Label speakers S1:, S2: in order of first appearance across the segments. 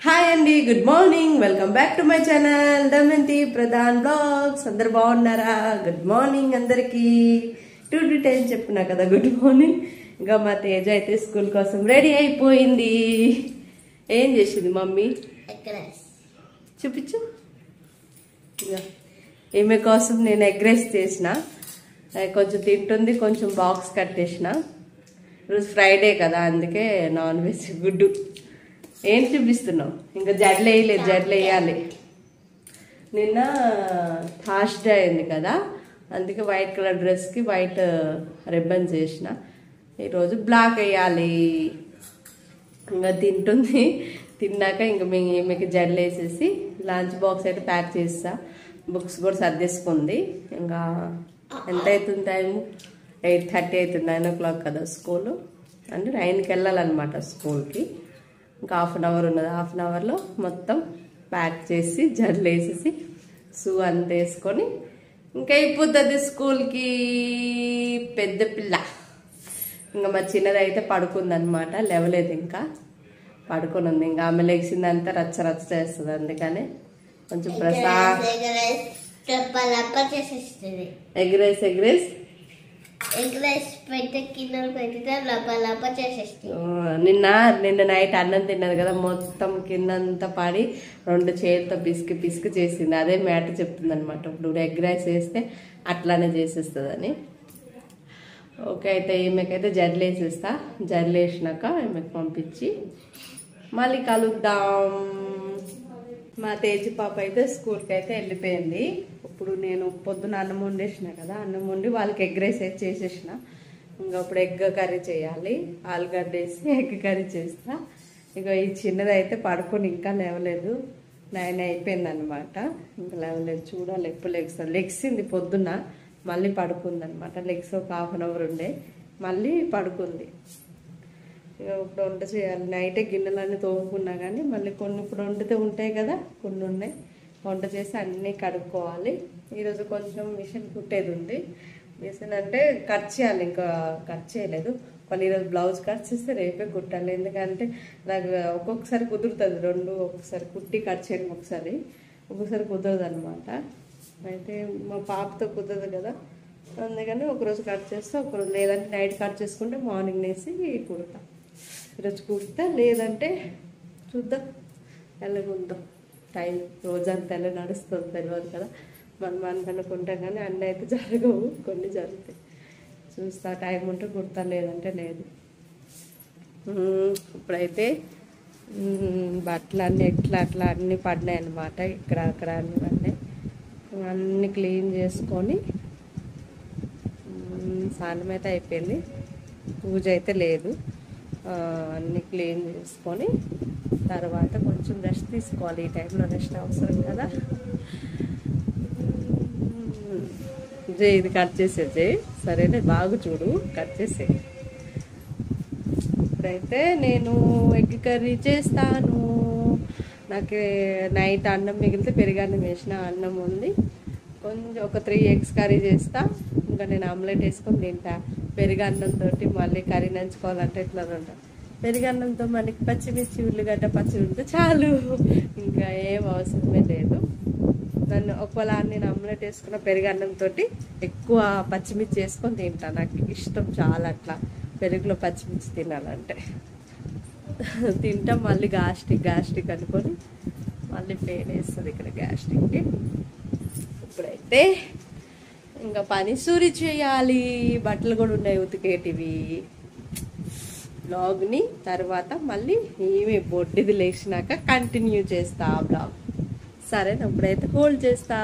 S1: Hi అండి, good morning. Welcome back to my channel Damayanti Pradhan blogs. అందరు బాగున్నారా? గుడ్ మార్నింగ్ అందరికి. 2 టైమ్స్ చెప్పున్నా కదా గుడ్ మార్నింగ్. ఇంకా మా తేజ అయితే స్కూల్ కోసం రెడీ అయిపోయింది. ఏం చేసింది మమ్మీ? చూపించు. ఈమె కోసం నేను ఎగ్ రైస్ చేసిన. కొంచెం తింటుంది, కొంచెం బాక్స్ కట్టేసిన. ఈరోజు ఫ్రైడే కదా, అందుకే నాన్ వెజ్ గుడ్డు. ఏం చూపిస్తున్నావు? ఇంకా జడ్లు వేయలేదు, జడ్లు వేయాలి. నిన్న థర్స్డే అయింది కదా, అందుకే వైట్ కలర్ డ్రెస్కి వైట్ రిబ్బన్ చేసిన. ఈరోజు బ్లాక్ వేయాలి. ఇంకా తింటుంది. తిన్నాక ఇంకా మీకు జడ్లు వేసేసి లంచ్ బాక్స్ అయితే ప్యాక్ చేస్తా. బుక్స్ కూడా సర్దేసుకుంది. ఇంకా ఎంత అవుతుంది టైము? 8:30 అవుతుంది. 9 o'clock కదా స్కూలు. అంటే 9కి వెళ్ళాలన్నమాట స్కూల్కి. ఇంకా హాఫ్ అన్ అవర్ ఉన్నది. హాఫ్ అన్ అవర్లో మొత్తం ప్యాక్ చేసి జడ్లు వేసేసి షూ అంత వేసుకొని ఇంకా అయిపోతుంది స్కూల్కి. పెద్ద పిల్ల. ఇంకా మా చిన్నది అయితే పడుకుంది అనమాట, లేవలేదు ఇంకా, పడుకొని ఉంది. ఇంకా ఆమె లెగిసిందంతా రచ్చ రచ్చ చేస్తుంది. అందుకని కొంచెం ఎగ్ రైస్ నిన్న నైట్ అన్నం తిన్నది కదా, మొత్తం కిందంతా పడి 2 చేతులతో పిసికి చేసింది. అదే మ్యాటర్ చెప్తుంది అనమాట. ఇప్పుడు ఎగ్ రైస్ వేస్తే అట్లానే చేసేస్తుందని. ఓకే, అయితే ఈమెకైతే జడ్లు వేసేస్తా. జడ్లు వేసినాక ఈమెకు పంపించి మళ్ళీ కలుద్దాం. మా తేజు పాప అయితే స్కూల్కి అయితే వెళ్ళిపోయింది. ఇప్పుడు నేను పొద్దున అన్నం వండేసిన కదా, అన్నం వండి వాళ్ళకి ఎగ్ రైస్ అయితే చేసేసిన. ఇంకా ఇప్పుడు ఎగ్ కర్రీ చేయాలి. ఆలుగడ్డ వేసి ఎగ్ కర్రీ చేస్తా. ఇక ఈ చిన్నది అయితే పడుకొని ఇంకా లేవలేదు. 9 అయిపోయింది అనమాట. ఇంకా లేవలేదు. చూడాలి ఎప్పుడు లెగ్స్తుంది. లెగ్సింది పొద్దున్న, మళ్ళీ పడుకుంది అనమాట. లెగ్స్ ఒక హాఫ్ అన్ అవర్ ఉండే, మళ్ళీ పడుకుంది. ఇక ఇప్పుడు వంట చేయాలి. నైటే గిన్నెలన్నీ తోముకున్నా కానీ మళ్ళీ కొన్ని ఇప్పుడు వండితే ఉంటాయి కదా, కొన్ని ఉన్నాయి. వంట చేసి అన్నీ కడుక్కోవాలి. ఈరోజు కొంచెం మిషన్ కుట్టేది ఉంది. మిషన్ అంటే కట్ చేయాలి, ఇంకా కట్ చేయలేదు. వాళ్ళు ఈరోజు బ్లౌజ్ కట్ చేస్తే రేపే కుట్టాలి. ఎందుకంటే నాకు ఒక్కొక్కసారి కుదురుతుంది 2, ఒక్కొక్కసారి కుట్టి కట్ చేయడం, ఒక్కొక్కసారి కుదరదు అనమాట. అయితే మా పాపతో కుదరదు కదా, అందుకని ఒకరోజు కట్ చేస్తే ఒకరోజు, లేదంటే నైట్ కట్ చేసుకుంటే మార్నింగ్ వేసి కుడతా. ఈరోజు కుడతా, లేదంటే చూద్దాం ఎలాగుందో. టైం రోజంతా ఎలా నడుస్తుంది తెలియదు కదా. మనం అనుకుంటాం కానీ అన్నీ అయితే జరగవు, కొన్ని జరుగుతాయి. చూస్తా, టైం ఉంటే కుడతా, లేదంటే లేదు. ఇప్పుడైతే బట్టలు అన్నీ అట్లా అన్నీ పడినాయి అన్నమాట. ఇక్కడ అక్కడ అన్నీ పడినాయి. అన్నీ క్లీన్ చేసుకొని స్నానం అయితే అయిపోయింది. పూజ అయితే లేదు. అన్నీ క్లీన్ చేసుకొని తర్వాత కొంచెం రెస్ట్ తీసుకోవాలి. ఈ టైంలో రెస్ట్ అవసరం కదా. ఇది కట్ చేసేది సరేనే, బాగా చూడు, కట్ చేసే. ఇప్పుడైతే నేను ఎగ్ కర్రీ చేస్తాను. నాకు నైట్ అన్నం మిగిలితే పెరుగన్నం వేసిన అన్నం ఉంది. కొంచెం ఒక 3 eggs కర్రీ చేస్తా. ఇంకా నేను ఆమ్లెట్ వేసుకొని తింటా. పెరుగన్నంతో మళ్ళీ కర్రీ నంచుకోవాలంటే ఇట్లా ఉంటా. పెరుగన్నంతో మనకి పచ్చిమిర్చి ఉల్లిగడ్డ పచ్చడి ఉంటే చాలు, ఇంకా ఏం అవసరమే లేదు. ఒకవేళ నేను ఆమ్లెట్ వేసుకున్న పెరుగన్నంతో ఎక్కువ పచ్చిమిర్చి వేసుకొని తింటా. నాకు ఇష్టం చాలా అట్లా పెరుగులో పచ్చిమిర్చి తినాలంటే. తింటాం. మళ్ళీ గ్యాస్ట్రిక్ అనుకొని మళ్ళీ పెయిన్ వేస్తుంది ఇక్కడ గ్యాస్ట్రిక్కి. ఇప్పుడైతే ఇంకా పని సూరి చేయాలి. బట్టలు కూడా ఉన్నాయి ఉతికేటివి. బ్లాగ్ని తర్వాత మళ్ళీ ఏమి బొడ్డిది లేచినాక కంటిన్యూ చేస్తా బ్లాగ్. సరే, ఇప్పుడైతే హోల్డ్ చేస్తా.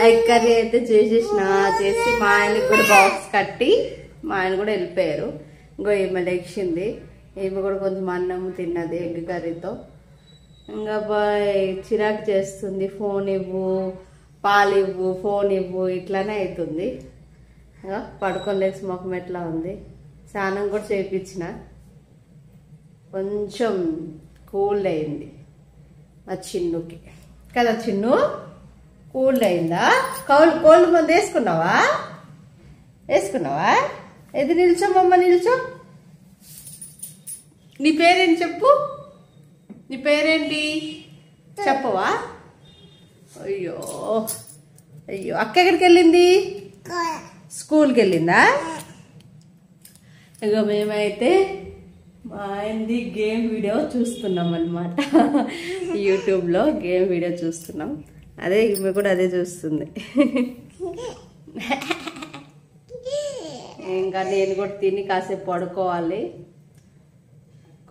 S1: ఎగ్ కర్రీ అయితే చేసి మా ఆయనకి కూడా బాక్స్ కట్టి మా ఆయన కూడా వెళ్ళిపోయారు. ఇంకో ఈమె లెగ్సింది. ఈమె కూడా కొంచెం అన్నం తిన్నది ఎగ్ కర్రీతో. ఇంకా చిరాకు చేస్తుంది. ఫోన్ ఇవ్వు, పాలు ఇవ్వు, ఫోన్ ఇవ్వు, ఇట్లానే అవుతుంది. పడుకొని లేచి ముఖం ఎట్లా ఉంది. స్నానం కూడా చేయించిన, కొంచెం కూల్ అయింది మా చిన్నుకి కదా. చిన్ను కూల్ అయిందా? కోల్డ్ మందు వేసుకున్నావా? ఎది నిల్చో మమ్మ, నిల్చో. నీ పేరేంటి చెప్పు, నీ పేరేంటి చెప్పవా? అయ్యో అయ్యో, అక్క ఎక్కడికి వెళ్ళింది? స్కూల్కి వెళ్ళిందా? ఇక మేమైతే మా ఆయనది గేమ్ వీడియో చూస్తున్నాం అన్నమాట. యూట్యూబ్లో గేమ్ వీడియో చూస్తున్నాం. అదే ఈమె కూడా అదే చూస్తుంది. ఇంకా నేను కూడా తిని కాసేపు పడుకోవాలి.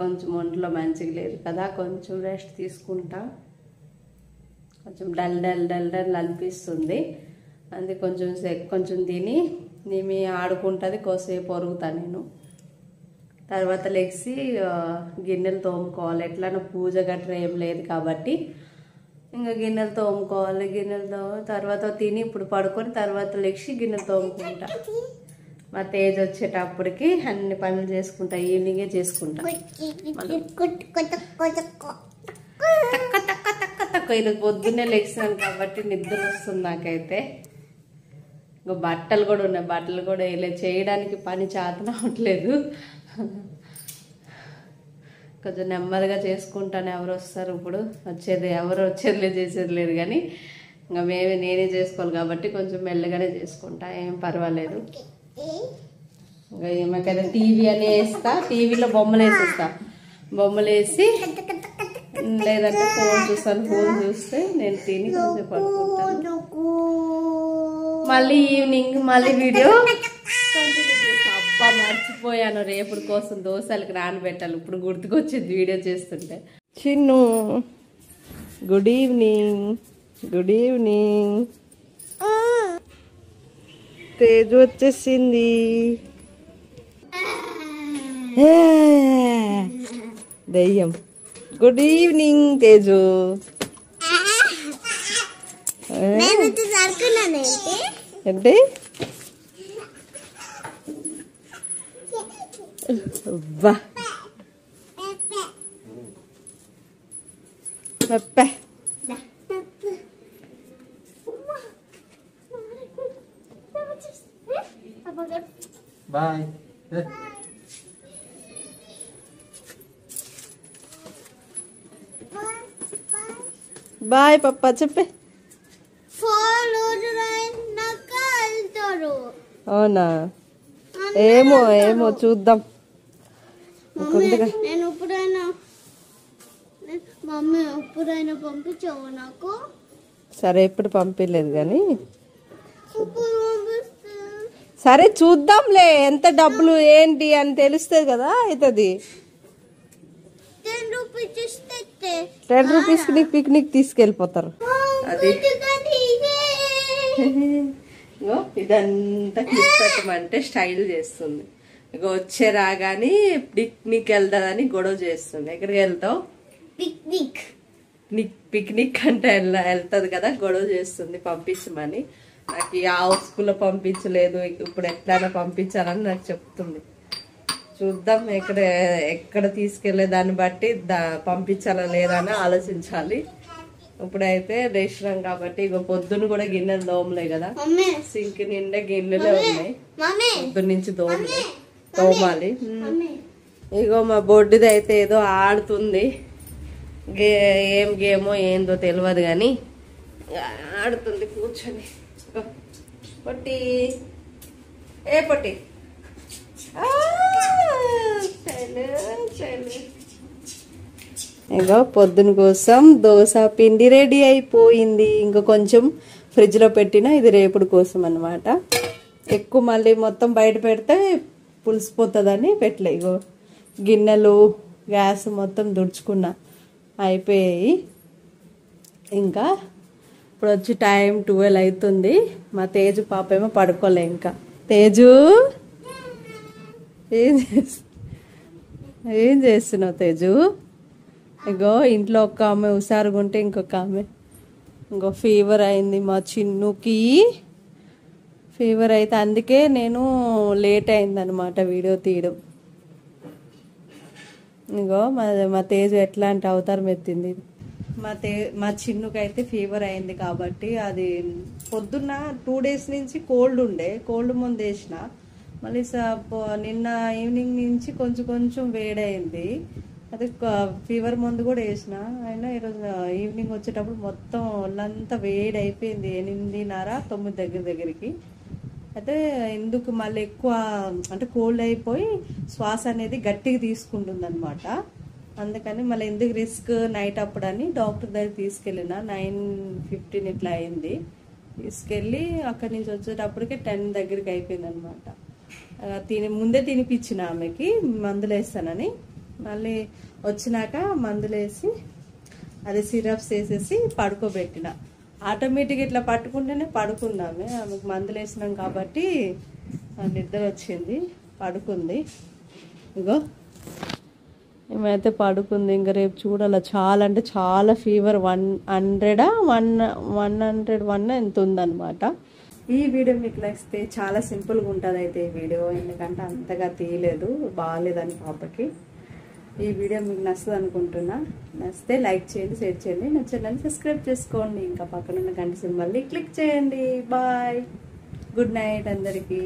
S1: కొంచెం ఒంట్లో మంచిగా లేదు కదా, కొంచెం రెస్ట్ తీసుకుంటా. కొంచెం డల్ డల్ డల్ డల్ అనిపిస్తుంది. అందుకే కొంచెం తిని నేను ఆడుకుంటుంది, కోసేపు ఒరుగుతా నేను. తర్వాత లెగ్సి గిన్నెలు తోముకోవాలి. ఎట్లనో పూజ గట్రా ఏం లేదు కాబట్టి ఇంకా గిన్నెలు తోముకోవాలి. గిన్నెలు తర్వాత తిని ఇప్పుడు పడుకొని తర్వాత లెగ్సి గిన్నెలు తోముకుంటా. మా తేజ్ వచ్చేటప్పటికి అన్ని పనులు చేసుకుంటా, ఈవినింగే చేసుకుంటా. తక్కువ ఈరోజు పొద్దున్నే లెగ్సాను కాబట్టి నిద్ర వస్తుంది నాకైతే. ఇంకా బట్టలు కూడా ఉన్నాయి, బట్టలు కూడా ఇలా చేయడానికి పని చేతన అవ్వట్లేదు. కొంచెం నెమ్మదిగా చేసుకుంటాను. ఎవరు వస్తారు ఇప్పుడు? ఎవరు వచ్చేది చేసేది లేదు కానీ ఇంకా నేనే చేసుకోవాలి కాబట్టి కొంచెం మెల్లగానే చేసుకుంటా, ఏం పర్వాలేదు. ఇంకా ఏమకైనా టీవీ అని వేస్తా, టీవీలో బొమ్మలు వేసేస్తా. బొమ్మలు వేసి లేదంటే ఫోన్ చూస్తాను. ఫోన్ చూస్తే నేను తిని కొంచెం పడుకుంటాను. మళ్ళీ ఈవినింగ్ మళ్ళీ వీడియో అబ్బా మర్చిపోయాను. రేపుడు కోసం దోశలకి నానబెట్టాలి. ఇప్పుడు గుర్తుకొచ్చింది వీడియో చేస్తుంటే. Chinnu good evening. Good evening. Teju వచ్చేసింది. దయ్యం. Good evening Teju. ఏంటి? అబ్బా
S2: బాయ్.
S1: బాయ్ పప్పా చెప్పే. అవునా? ఏమో ఏమో చూద్దాం.
S3: నేను మమ్మీ ఎప్పుడైనా పంపించావు నాకు?
S1: సరే ఎప్పుడు పంపించలేదు కానీ సరే చూద్దాంలే. ఎంత డబ్బులు ఏంటి అని తెలుస్తుంది కదా. అవుతుంది. 10 రూపీస్కి నీకు పిక్నిక్ తీసుకెళ్ళిపోతారు. అది ఇదంతా క్లిప్ పెట్టమంటే స్టైల్ చేస్తుంది. ఇక వచ్చే రాగానే పిక్నిక్ వెళ్తాదని గొడవ చేస్తుంది. ఎక్కడికి వెళ్తావు? పిక్నిక్ అంటే వెళ్తుంది కదా, గొడవ చేస్తుంది పంపించమని. నాకు ఆ స్కూల్లో పంపించలేదు, ఇప్పుడు ఎట్లైనా పంపించాలని నాకు చెప్తుంది. చూద్దాం ఎక్కడ తీసుకెళ్లే దాన్ని బట్టి పంపించాలా లేదా అని ఆలోచించాలి. ఇప్పుడైతే రేషనం కాబట్టి ఇక పొద్దున్న కూడా గిన్నెలు దోమలే కదా, సింక్ నిండా గిన్నెలే ఉన్నాయి. పొద్దున్న నుంచి తోమాలి. ఇగో మా బొడ్డుది అయితే ఏదో ఆడుతుంది. ఏం గేమో ఏందో తెలియదు కానీ ఆడుతుంది కూర్చొని. పొట్టి ఏ పొట్టి ఇగో పొద్దున కోసం దోశ పిండి రెడీ అయిపోయింది. ఇంకా కొంచెం ఫ్రిడ్జ్లో పెట్టిన ఇది రేపుడు కోసం అన్నమాట. ఎక్కువ మళ్ళీ మొత్తం బయట పెడితే పులిసిపోతుందని పెట్టలే. ఇగో గిన్నెలు గ్యాస్ మొత్తం దుడుచుకున్నా అయిపోయాయి. ఇంకా ఇప్పుడు వచ్చి టైం 12 అవుతుంది. మా తేజు పాప ఏమో పడుకోలే. ఇంకా తేజు ఏం చేస్తున్నావు తేజు? ఇగో ఇంట్లో ఒక ఆమె హుషారుగా ఉంటే ఇంకొక ఆమె ఇంకో ఫీవర్ అయింది. మా చిన్నుకి ఫీవర్ అయితే అందుకే నేను లేట్ అయిందనమాట వీడియో తీయడం. ఇగో మా తేజు ఎట్లాంటి అవతారం ఎత్తింది. మా చిన్నుకైతే ఫీవర్ అయింది కాబట్టి అది పొద్దున్న 2 days నుంచి కోల్డ్ ఉండే, కోల్డ్ ముందు వేసిన మళ్ళీ నిన్న ఈవినింగ్ నుంచి కొంచెం కొంచెం వేడైంది. అదే ఫీవర్ మందు కూడా వేసిన. అయినా ఈరోజు ఈవినింగ్ వచ్చేటప్పుడు మొత్తం ఒళ్ళంతా వేడి అయిపోయింది. 8:30-9 దగ్గరికి. అయితే ఎందుకు మళ్ళీ ఎక్కువ అంటే కోల్డ్ అయిపోయి శ్వాస అనేది గట్టిగా తీసుకుంటుంది అనమాట. అందుకని మళ్ళీ ఎందుకు రిస్క్ నైట్ అప్పుడని డాక్టర్ దగ్గర తీసుకెళ్ళిన. 9:15 ఇట్లా అయింది. తీసుకెళ్ళి అక్కడి నుంచి వచ్చేటప్పటికే 10 దగ్గరికి అయిపోయింది అనమాట. ముందే తినిపించిన ఆమెకి మందులు వేస్తానని. మళ్ళీ వచ్చినాక మందులేసి అదే సిరప్స్ వేసేసి పడుకోబెట్టిన. ఆటోమేటిక్గా ఇట్లా పట్టుకుంటేనే పడుకుందామే. ఆమెకు మందులు వేసినాం కాబట్టి నిద్ర వచ్చింది, పడుకుంది. ఇగో ఏమైతే పడుకుంది. ఇంకా రేపు చూడాలి. చాలా అంటే చాలా ఫీవర్ 101 ఎంత ఉందన్నమాట. ఈ వీడియో మీకు నచ్చితే చాలా సింపుల్గా ఉంటుంది అయితే ఈ వీడియో, ఎందుకంటే అంతగా తీయలేదు, బాగాలేదని పాపకి. ఈ వీడియో మీకు నచ్చదు అనుకుంటున్నా. నచ్చితే లైక్ చేయండి, షేర్ చేయండి, నా ఛానల్ని సబ్స్క్రైబ్ చేసుకోండి. ఇంకా పక్కన ఉన్న గంట సింబల్ని క్లిక్ చేయండి. బాయ్, గుడ్ నైట్ అందరికీ.